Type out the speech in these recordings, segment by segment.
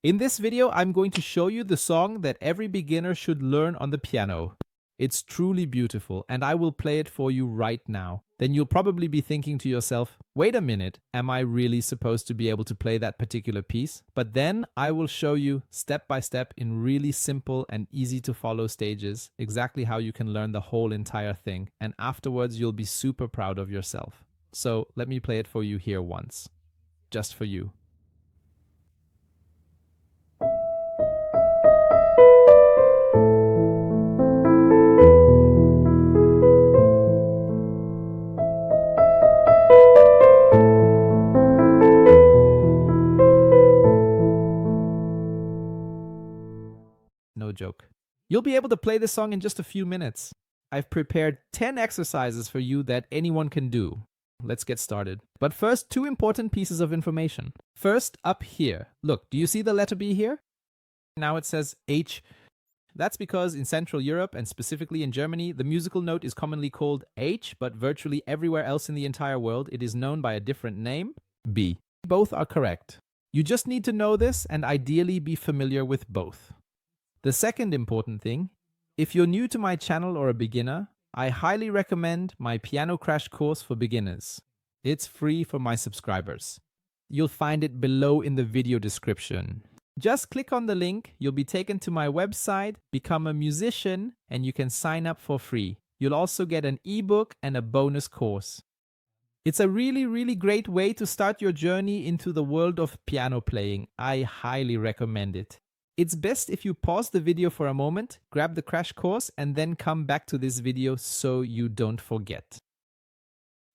In this video, I'm going to show you the song that every beginner should learn on the piano. It's truly beautiful, and I will play it for you right now. Then you'll probably be thinking to yourself, wait a minute, am I really supposed to be able to play that particular piece? But then I will show you step by step in really simple and easy to follow stages exactly how you can learn the whole entire thing, and afterwards you'll be super proud of yourself. So let me play it for you here once, just for you. No joke. You'll be able to play this song in just a few minutes. I've prepared 10 exercises for you that anyone can do. Let's get started. But first, two important pieces of information. First, up here. Look, do you see the letter B here? Now it says H. That's because in Central Europe, and specifically in Germany, the musical note is commonly called H, but virtually everywhere else in the entire world, it is known by a different name, B. Both are correct. You just need to know this and ideally be familiar with both. The second important thing, if you're new to my channel or a beginner, I highly recommend my Piano Crash course for beginners. It's free for my subscribers. You'll find it below in the video description. Just click on the link, you'll be taken to my website, become a musician, and you can sign up for free. You'll also get an ebook and a bonus course. It's a really great way to start your journey into the world of piano playing. I highly recommend it. It's best if you pause the video for a moment, grab the crash course, and then come back to this video so you don't forget.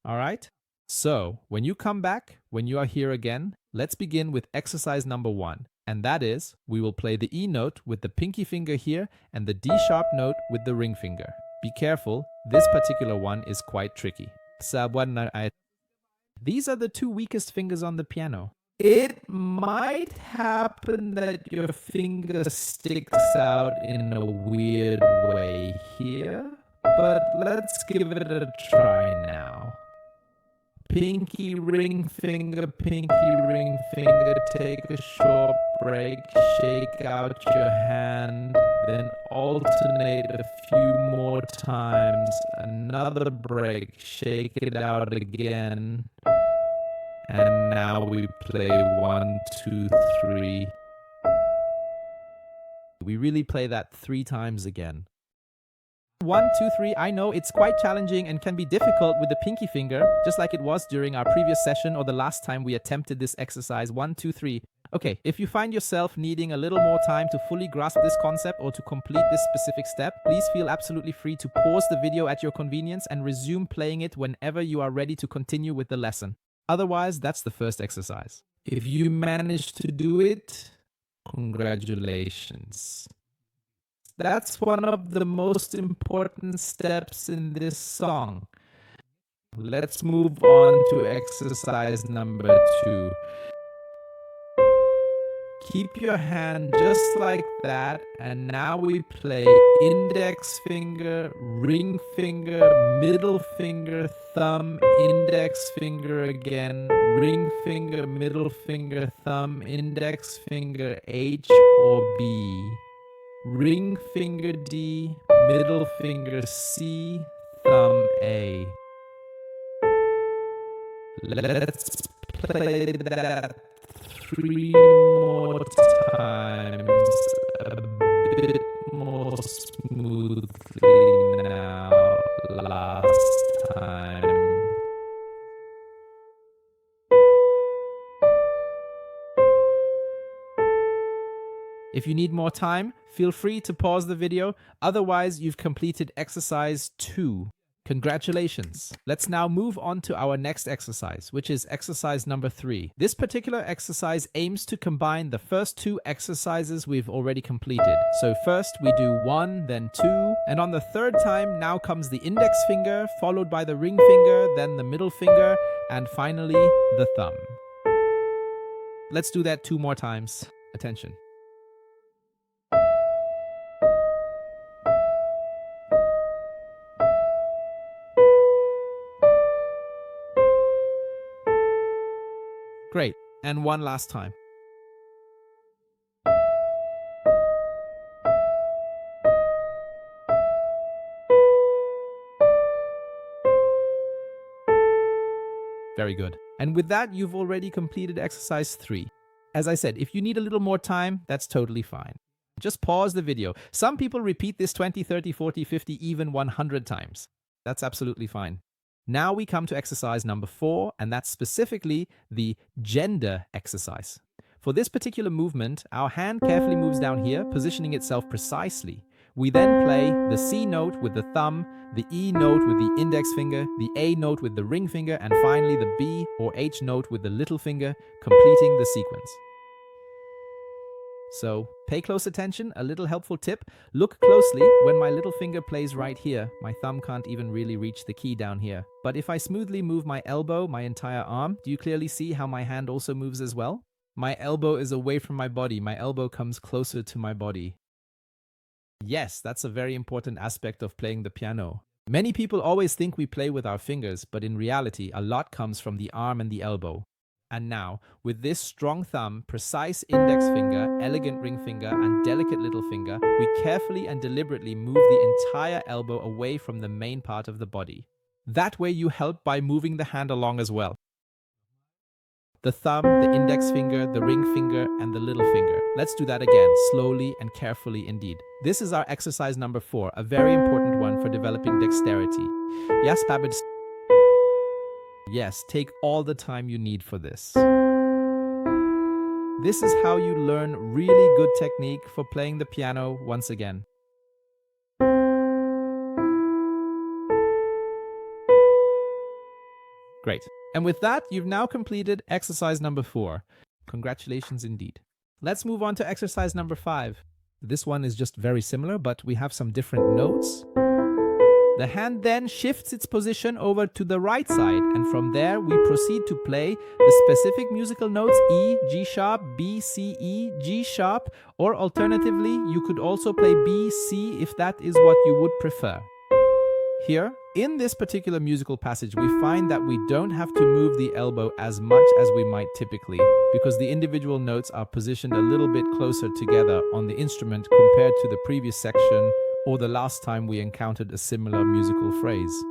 Alright? So, when you come back, when you are here again, let's begin with exercise number 1. And that is, we will play the E note with the pinky finger here and the D sharp note with the ring finger. Be careful, this particular one is quite tricky. These are the two weakest fingers on the piano. It might happen that your finger sticks out in a weird way here, but let's give it a try now. Pinky ring finger, take a short break, shake out your hand, then alternate a few more times, another break, shake it out again. And now we play 1, 2, 3. We really play that 3 times again. 1, 2, 3. I know it's quite challenging and can be difficult with the pinky finger, just like it was during our previous session or the last time we attempted this exercise. 1, 2, 3. Okay, if you find yourself needing a little more time to fully grasp this concept or to complete this specific step, please feel absolutely free to pause the video at your convenience and resume playing it whenever you are ready to continue with the lesson. Otherwise, that's the first exercise. If you manage to do it, congratulations. That's one of the most important steps in this song. Let's move on to exercise number 2. Keep your hand just like that, and now we play index finger, ring finger, middle finger, thumb, index finger again, ring finger, middle finger, thumb, index finger, H or B, ring finger D, middle finger C, thumb A. Let's play that 3 more times, a bit more smoothly now, last time. If you need more time, feel free to pause the video, otherwise you've completed exercise 2. Congratulations! Let's now move on to our next exercise, which is exercise number 3. This particular exercise aims to combine the first 2 exercises we've already completed. So first we do 1, then 2, and on the third time now comes the index finger, followed by the ring finger, then the middle finger, and finally the thumb. Let's do that 2 more times. Attention. Great. And one last time. Very good. And with that, you've already completed exercise 3. As I said, if you need a little more time, that's totally fine. Just pause the video. Some people repeat this 20, 30, 40, 50, even 100 times. That's absolutely fine. Now we come to exercise number 4, and that's specifically the gender exercise. For this particular movement, our hand carefully moves down here, positioning itself precisely. We then play the C note with the thumb, the E note with the index finger, the A note with the ring finger, and finally the B or H note with the little finger, completing the sequence. So pay close attention. A little helpful tip: look closely. When my little finger plays right here, my thumb can't even really reach the key down here. But if I smoothly move my elbow, my entire arm, do you clearly see how my hand also moves as well? My elbow is away from my body. My elbow comes closer to my body. Yes, that's a very important aspect of playing the piano. Many people always think we play with our fingers, but in reality, a lot comes from the arm and the elbow. And now, with this strong thumb, precise index finger, elegant ring finger, and delicate little finger, we carefully and deliberately move the entire elbow away from the main part of the body. That way you help by moving the hand along as well. The thumb, the index finger, the ring finger, and the little finger. Let's do that again, slowly and carefully indeed. This is our exercise number 4, a very important one for developing dexterity. Yes, Babid. Yes, take all the time you need for this. This is how you learn really good technique for playing the piano once again. Great. And with that, you've now completed exercise number 4. Congratulations indeed. Let's move on to exercise number 5. This one is just very similar, but we have some different notes. The hand then shifts its position over to the right side, and from there we proceed to play the specific musical notes E, G sharp, B, C, E, G sharp, or alternatively, you could also play B, C if that is what you would prefer. Here, in this particular musical passage, we find that we don't have to move the elbow as much as we might typically, because the individual notes are positioned a little bit closer together on the instrument compared to the previous section or the last time we encountered a similar musical phrase.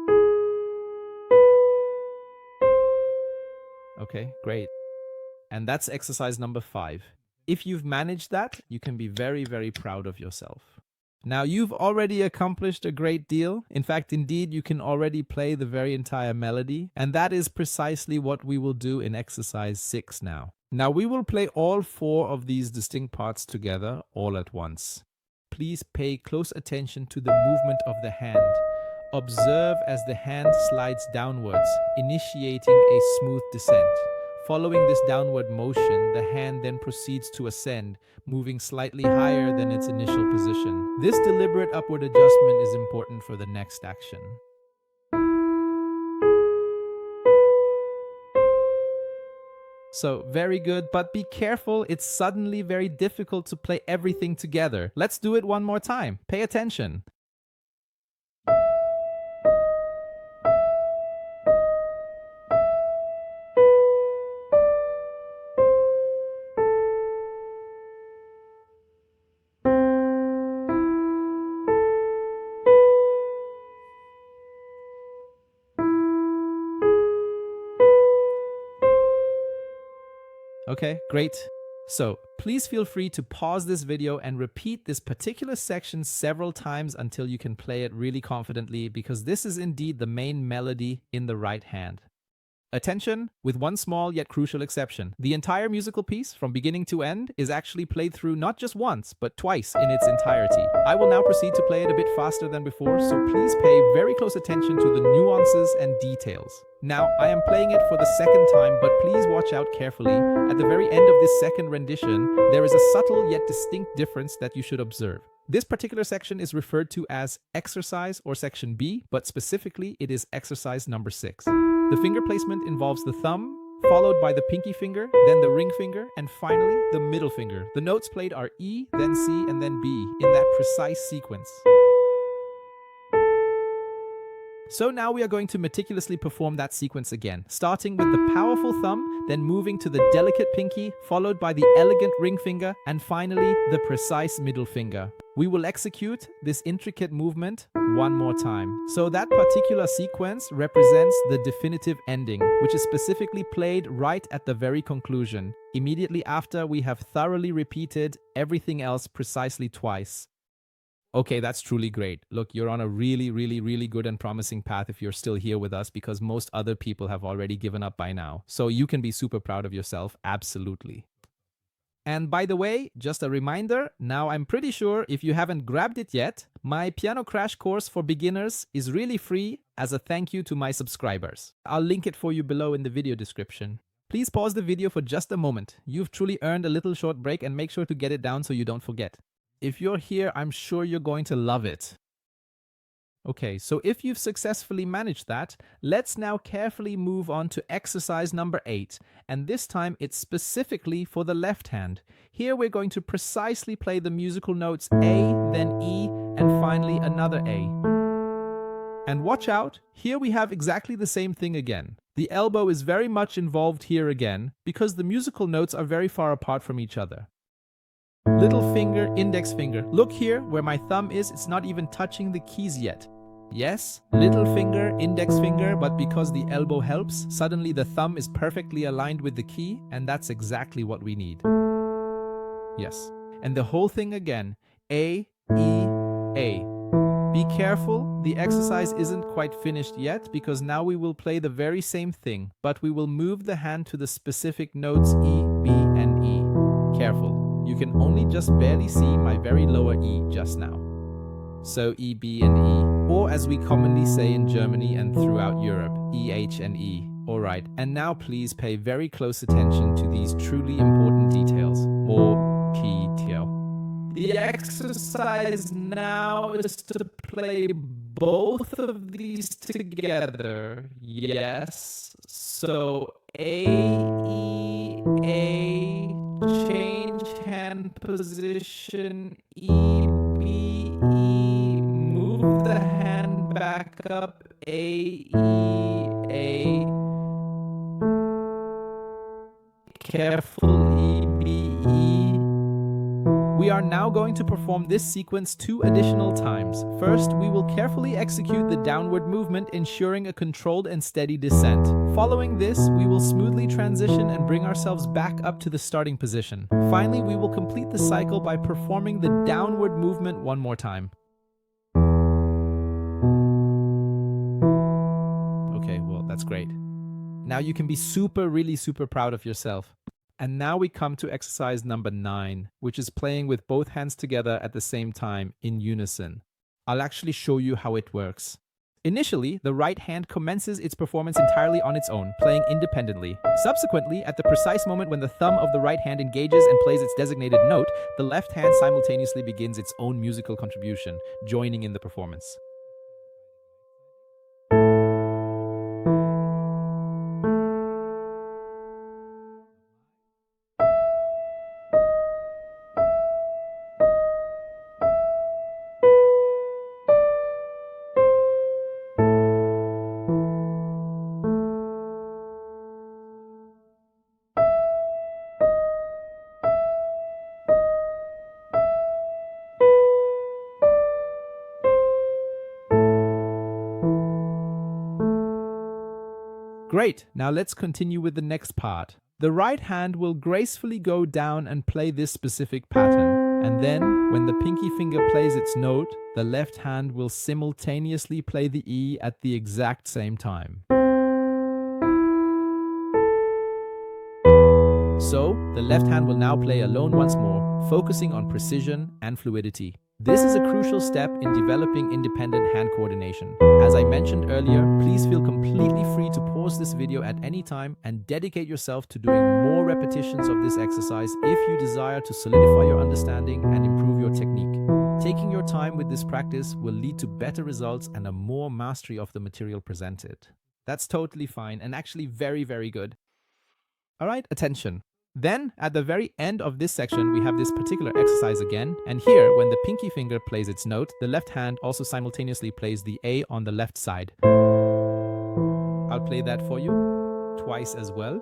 Okay, great. And that's exercise number 5. If you've managed that, you can be very, very proud of yourself. Now, you've already accomplished a great deal. In fact, indeed, you can already play the very entire melody. And that is precisely what we will do in exercise 6 now. Now, we will play all 4 of these distinct parts together all at once. Please pay close attention to the movement of the hand. Observe as the hand slides downwards, initiating a smooth descent. Following this downward motion, the hand then proceeds to ascend, moving slightly higher than its initial position. This deliberate upward adjustment is important for the next action. So, very good, but be careful, it's suddenly very difficult to play everything together. Let's do it one more time. Pay attention. Okay, great. So please feel free to pause this video and repeat this particular section several times until you can play it really confidently, because this is indeed the main melody in the right hand. Attention, with one small yet crucial exception. The entire musical piece, from beginning to end, is actually played through not just once, but twice in its entirety. I will now proceed to play it a bit faster than before, so please pay very close attention to the nuances and details. Now, I am playing it for the second time, but please watch out carefully. At the very end of this second rendition, there is a subtle yet distinct difference that you should observe. This particular section is referred to as exercise or section B, but specifically it is exercise number 6. The finger placement involves the thumb, followed by the pinky finger, then the ring finger, and finally the middle finger. The notes played are E, then C, and then B, in that precise sequence. So now we are going to meticulously perform that sequence again, starting with the powerful thumb, then moving to the delicate pinky, followed by the elegant ring finger, and finally the precise middle finger. We will execute this intricate movement one more time. So that particular sequence represents the definitive ending, which is specifically played right at the very conclusion, immediately after we have thoroughly repeated everything else precisely twice. Okay, that's truly great. Look, you're on a really good and promising path if you're still here with us, because most other people have already given up by now. So you can be super proud of yourself, absolutely. And by the way, just a reminder, now I'm pretty sure if you haven't grabbed it yet, my piano crash course for beginners is really free as a thank you to my subscribers. I'll link it for you below in the video description. Please pause the video for just a moment. You've truly earned a little short break, and make sure to get it down so you don't forget. If you're here, I'm sure you're going to love it. Okay, so if you've successfully managed that, let's now carefully move on to exercise number 8, and this time it's specifically for the left hand. Here we're going to precisely play the musical notes A, then E, and finally another A. And watch out, here we have exactly the same thing again. The elbow is very much involved here again, because the musical notes are very far apart from each other. Little finger, index finger. Look here, where my thumb is, it's not even touching the keys yet. Yes, little finger, index finger, but because the elbow helps, suddenly the thumb is perfectly aligned with the key, and that's exactly what we need. Yes, and the whole thing again, A, E, A. Be careful, the exercise isn't quite finished yet, because now we will play the very same thing, but we will move the hand to the specific notes E, B, and E. Careful. You can only just barely see my very lower E just now. So E, B, and E, or as we commonly say in Germany and throughout Europe, E, H, and E. Alright, and now please pay very close attention to these truly important details. More key detail. The exercise now is to play both of these together. Yes. So A, E, A, change hand position, E, B, E, move the hand back up, A, E, A. Careful, E, B, E. We are now going to perform this sequence 2 additional times. First, we will carefully execute the downward movement, ensuring a controlled and steady descent. Following this, we will smoothly transition and bring ourselves back up to the starting position. Finally, we will complete the cycle by performing the downward movement one more time. Okay, well, that's great. Now you can be really super proud of yourself. And now we come to exercise number 9, which is playing with both hands together at the same time in unison. I'll actually show you how it works. Initially, the right hand commences its performance entirely on its own, playing independently. Subsequently, at the precise moment when the thumb of the right hand engages and plays its designated note, the left hand simultaneously begins its own musical contribution, joining in the performance. Great, now let's continue with the next part. The right hand will gracefully go down and play this specific pattern, and then, when the pinky finger plays its note, the left hand will simultaneously play the E at the exact same time. So, the left hand will now play alone once more, focusing on precision and fluidity. This is a crucial step in developing independent hand coordination. As I mentioned earlier, please feel completely free to pause this video at any time and dedicate yourself to doing more repetitions of this exercise if you desire to solidify your understanding and improve your technique. Taking your time with this practice will lead to better results and a more mastery of the material presented. That's totally fine and actually very good. Alright, attention. Then, at the very end of this section, we have this particular exercise again, and here, when the pinky finger plays its note, the left hand also simultaneously plays the A on the left side. play that for you twice as well.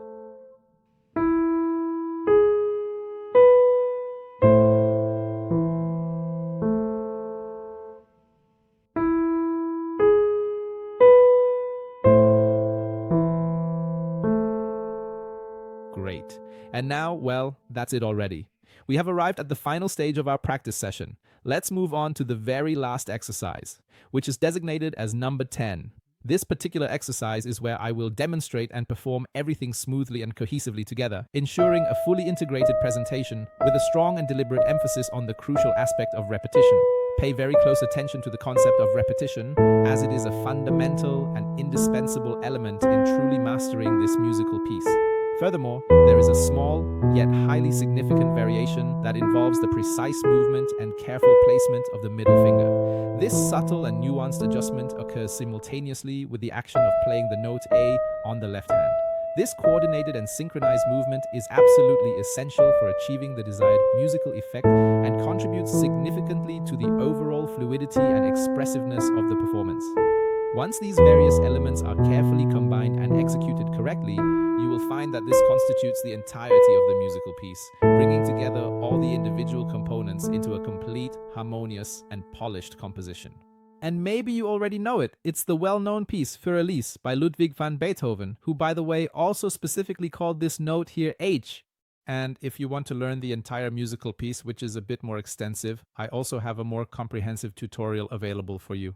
Great. And now, well, that's it already. We have arrived at the final stage of our practice session. Let's move on to the very last exercise, which is designated as number 10. This particular exercise is where I will demonstrate and perform everything smoothly and cohesively together, ensuring a fully integrated presentation with a strong and deliberate emphasis on the crucial aspect of repetition. Pay very close attention to the concept of repetition, as it is a fundamental and indispensable element in truly mastering this musical piece. Furthermore, there is a small, yet highly significant variation that involves the precise movement and careful placement of the middle finger. This subtle and nuanced adjustment occurs simultaneously with the action of playing the note A on the left hand. This coordinated and synchronized movement is absolutely essential for achieving the desired musical effect and contributes significantly to the overall fluidity and expressiveness of the performance. Once these various elements are carefully combined and executed correctly, you will find that this constitutes the entirety of the musical piece, bringing together all the individual components into a complete, harmonious, and polished composition. And maybe you already know it. It's the well-known piece Für Elise by Ludwig van Beethoven, who, by the way, also specifically called this note here H. And if you want to learn the entire musical piece, which is a bit more extensive, I also have a more comprehensive tutorial available for you.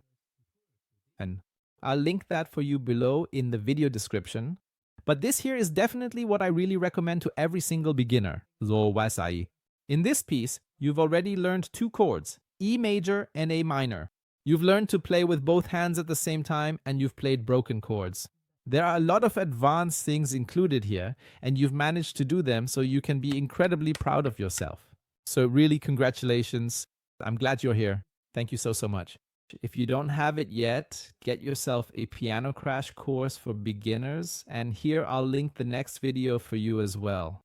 And I'll link that for you below in the video description. But this here is definitely what I really recommend to every single beginner. So was I. In this piece, you've already learned two chords, E major and A minor. You've learned to play with both hands at the same time, and you've played broken chords. There are a lot of advanced things included here, and you've managed to do them, so you can be incredibly proud of yourself. So really, congratulations. I'm glad you're here. Thank you so much. If you don't have it yet, get yourself a piano crash course for beginners, and here I'll link the next video for you as well.